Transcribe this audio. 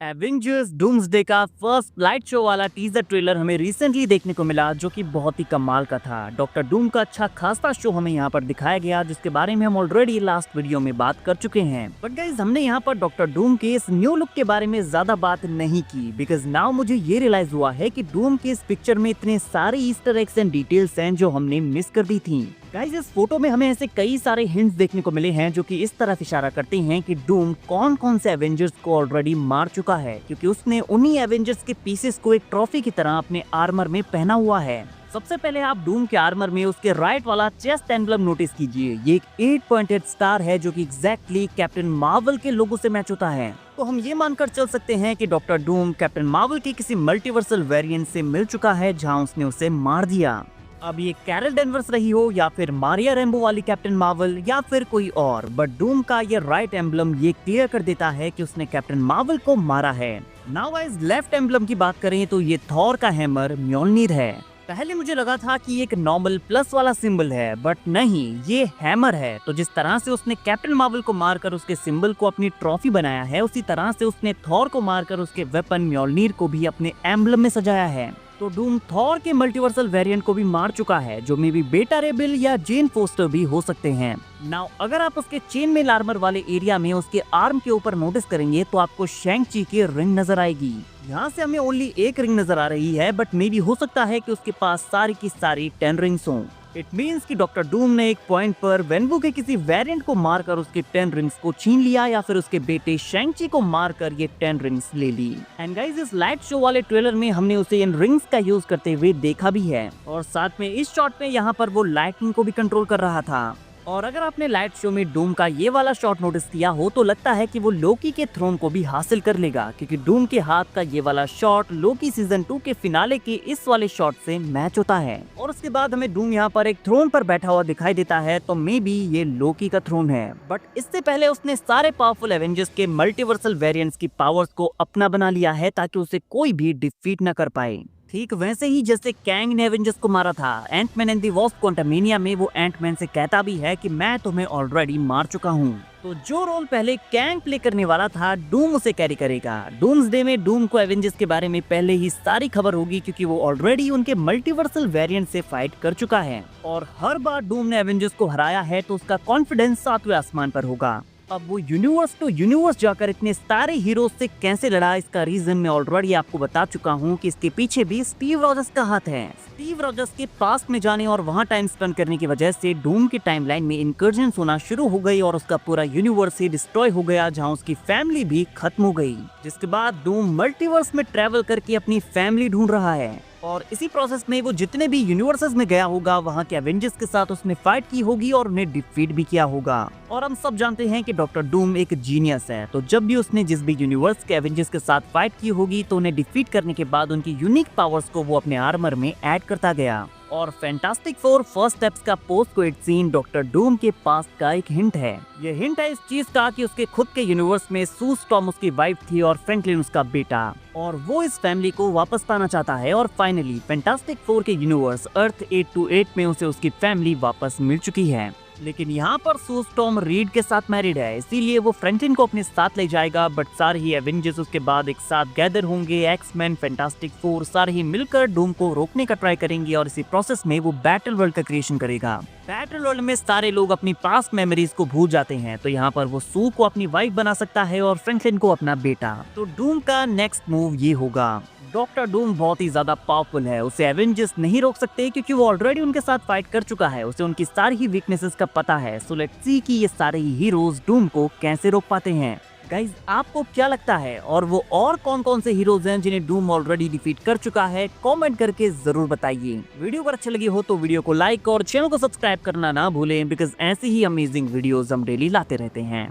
Avengers doomsday का first light show वाला teaser trailer हमें रिसेंटली देखने को मिला, जो कि बहुत ही कमाल का था। डॉक्टर डूम का अच्छा खासा शो हमें यहाँ पर दिखाया गया, जिसके बारे में हम ऑलरेडी लास्ट वीडियो में बात कर चुके हैं। बट गाइस, हमने यहाँ पर डॉक्टर डूम के इस न्यू लुक के बारे में ज्यादा बात नहीं की, बिकॉज नाउ मुझे ये रियलाइज हुआ है कि डूम के इस पिक्चर में इतने सारे ईस्टर एग्स एंड डिटेल्स हैं जो हमने मिस कर दी थी। गाइस, इस फोटो में हमें ऐसे कई सारे हिंट्स देखने को मिले हैं जो कि इस तरफ इशारा करते हैं कि डूम कौन कौन से एवेंजर्स को ऑलरेडी मार चुका है, क्योंकि उसने उन्हीं एवेंजर्स के पीसेस को एक ट्रॉफी की तरह अपने आर्मर में पहना हुआ है। सबसे पहले आप डूम के आर्मर में उसके राइट वाला चेस्ट एम्बलम नोटिस कीजिए। ये एक 8 पॉइंटेड स्टार है जो कि एग्जैक्टली कैप्टन मार्वल के लोगो से मैच होता है। तो हम ये मानकर चल सकते हैं कि डॉक्टर डूम कैप्टन मार्वल के किसी मल्टीवर्सल वेरिएंट से मिल चुका है, जहां उसने उसे मार दिया। अब ये कैरल डेनवर्स रही हो या फिर मारिया रेम्बो वाली कैप्टन मार्वल या फिर कोई और, बट डूम का ये राइट एम्बलम ये क्लियर कर देता है कि उसने कैप्टन मार्वल को मारा है। नाउ गाइस, लेफ्ट एम्बलम की बात करें तो ये थॉर का हैमर म्योल्निर है। पहले मुझे लगा था कि ये एक नॉर्मल प्लस वाला सिंबल है, बट नहीं, ये हैमर है। तो जिस तरह से उसने कैप्टन मार्वल को मारकर उसके सिंबल को अपनी ट्रॉफी बनाया है, उसी तरह से उसने थॉर को मारकर उसके वेपन म्योल्निर को भी अपने एम्बलम में सजाया है। तो डूम थॉर के मल्टीवर्सल वेरिएंट को भी मार चुका है, जो मे बी बेटा रेबिल या जेन फोस्टर भी हो सकते हैं। नाउ अगर आप उसके चेन मेल आर्मर वाले एरिया में उसके आर्म के ऊपर नोटिस करेंगे तो आपको शैंक ची की रिंग नजर आएगी। यहाँ से हमें ओनली एक रिंग नजर आ रही है, बट मे बी हो सकता है कि उसके पास सारी की सारी 10 रिंग्स हों। इट मीन्स कि डॉक्टर डूम ने एक पॉइंट पर वेनवू के किसी वेरिएंट को मारकर उसके 10 रिंग्स को छीन लिया, या फिर उसके बेटे शैंक-ची को मारकर ये 10 रिंग्स ले ली। एंड गाइस, इस लाइट शो वाले ट्रेलर में हमने उसे इन रिंग्स का यूज करते हुए देखा भी है, और साथ में इस शॉट में यहाँ पर वो लाइटनिंग को भी कंट्रोल कर रहा था। और अगर आपने लाइट शो में डूम का ये वाला शॉट नोटिस किया हो तो लगता है कि वो लोकी के थ्रोन को भी हासिल कर लेगा, क्योंकि डूम के हाथ का ये वाला शॉट लोकी सीजन 2 के फिनाले के इस वाले शॉट से मैच होता है। और उसके बाद हमें डूम यहाँ पर एक थ्रोन पर बैठा हुआ दिखाई देता है, तो मे बी ये लोकी का थ्रोन है। बट इससे पहले उसने सारे पावरफुल एवेंजर्स के मल्टीवर्सल वेरिएंट्स की पावर्स को अपना बना लिया है, ताकि उसे कोई भी डिफीट न कर पाए। ठीक वैसे ही जैसे कैंग ने एवेंजर्स को मारा था Ant Man and the Wasp Quantumania में, वो एंटमैन से कहता भी है कि मैं तुम्हें ऑलरेडी मार चुका हूँ। तो जो रोल पहले कैंग प्ले करने वाला था, डूम उसे कैरी करेगा। डूम्सडे में डूम को एवेंजर्स के बारे में पहले ही सारी खबर होगी, क्योंकि वो ऑलरेडी उनके मल्टीवर्सल वेरिएंट से फाइट कर चुका है, और हर बार डूम ने एवेंजर्स को हराया है तो उसका कॉन्फिडेंस 7वें आसमान पर होगा। अब वो यूनिवर्स टू यूनिवर्स जाकर इतने सारे हीरोज से कैसे लड़ा, इसका रीजन मैं ऑलरेडी आपको बता चुका हूँ कि इसके पीछे भी स्टीव रॉजर्स का हाथ है। स्टीव रॉजर्स के पास्ट में जाने और वहाँ टाइम स्पेंड करने की वजह से डूम की टाइमलाइन में इंकर्जन होना शुरू हो गई, और उसका पूरा यूनिवर्स ही डिस्ट्रॉय हो गया, जहाँ उसकी फैमिली भी खत्म हो गई। जिसके बाद डूम मल्टीवर्स में ट्रेवल करके अपनी फैमिली ढूंढ रहा है, और इसी प्रोसेस में वो जितने भी यूनिवर्सेस में गया होगा, वहाँ के एवेंजर्स के साथ उसने फाइट की होगी और उन्हें डिफीट भी किया होगा। और हम सब जानते हैं कि डॉक्टर डूम एक जीनियस है, तो जब भी उसने जिस भी यूनिवर्स के एवेंजर्स के साथ फाइट की होगी, तो उन्हें डिफीट करने के बाद उनकी यूनिक पावर्स को वो अपने आर्मर में ऐड करता गया। और फैंटास्टिक फोर फर्स्ट स्टेप्स का post credit scene Doctor Doom के पास का एक हिंट है। ये हिंट है इस चीज का कि उसके खुद के यूनिवर्स में सू स्टॉर्म उसकी वाइफ थी और फ्रैंकलिन उसका बेटा, और वो इस फैमिली को वापस पाना चाहता है। और फाइनली फैंटास्टिक फोर के यूनिवर्स अर्थ 828 में उसे उसकी फैमिली वापस मिल चुकी है। लेकिन यहाँ पर सू स्टॉर्म रीड के साथ मैरिड है, इसीलिए वो फ्रैंकलिन को अपने साथ ले जाएगा। बट सारे ही एवेंजर्स उसके बाद एक साथ गैदर होंगे, एक्समैन, फैंटास्टिक फोर सारे ही मिलकर डूम को रोकने का ट्राई करेंगे, और इसी प्रोसेस में वो बैटल वर्ल्ड का क्रिएशन करेगा। बैटल वर्ल्ड में सारे लोग अपनी पास्ट मेमोरीज को भूल जाते हैं, तो यहाँ पर वो सू को अपनी वाइफ बना सकता है और फ्रैंकलिन को अपना बेटा। तो डूम का नेक्स्ट मूव ये होगा। डॉक्टर डूम बहुत ही ज्यादा पावरफुल है, उसे एवेंजर्स नहीं रोक सकते, क्योंकि वो ऑलरेडी उनके साथ फाइट कर चुका है। उसे उनकी सारी ही वीकनेसेस का पता है। सो लेट्स सी कि ये सारे ही हीरोज डूम को कैसे रोक पाते हैं। गाइज, आपको क्या लगता है, और वो और कौन कौन से हीरोज हैं जिन्हें डूम ऑलरेडी डिफीट कर चुका है? कमेंट करके जरूर बताइए। वीडियो पर अच्छी लगी हो तो वीडियो को लाइक और चैनल को सब्सक्राइब करना ना भूलें, बिकॉज ऐसी ही अमेजिंग वीडियोस हम डेली लाते रहते हैं।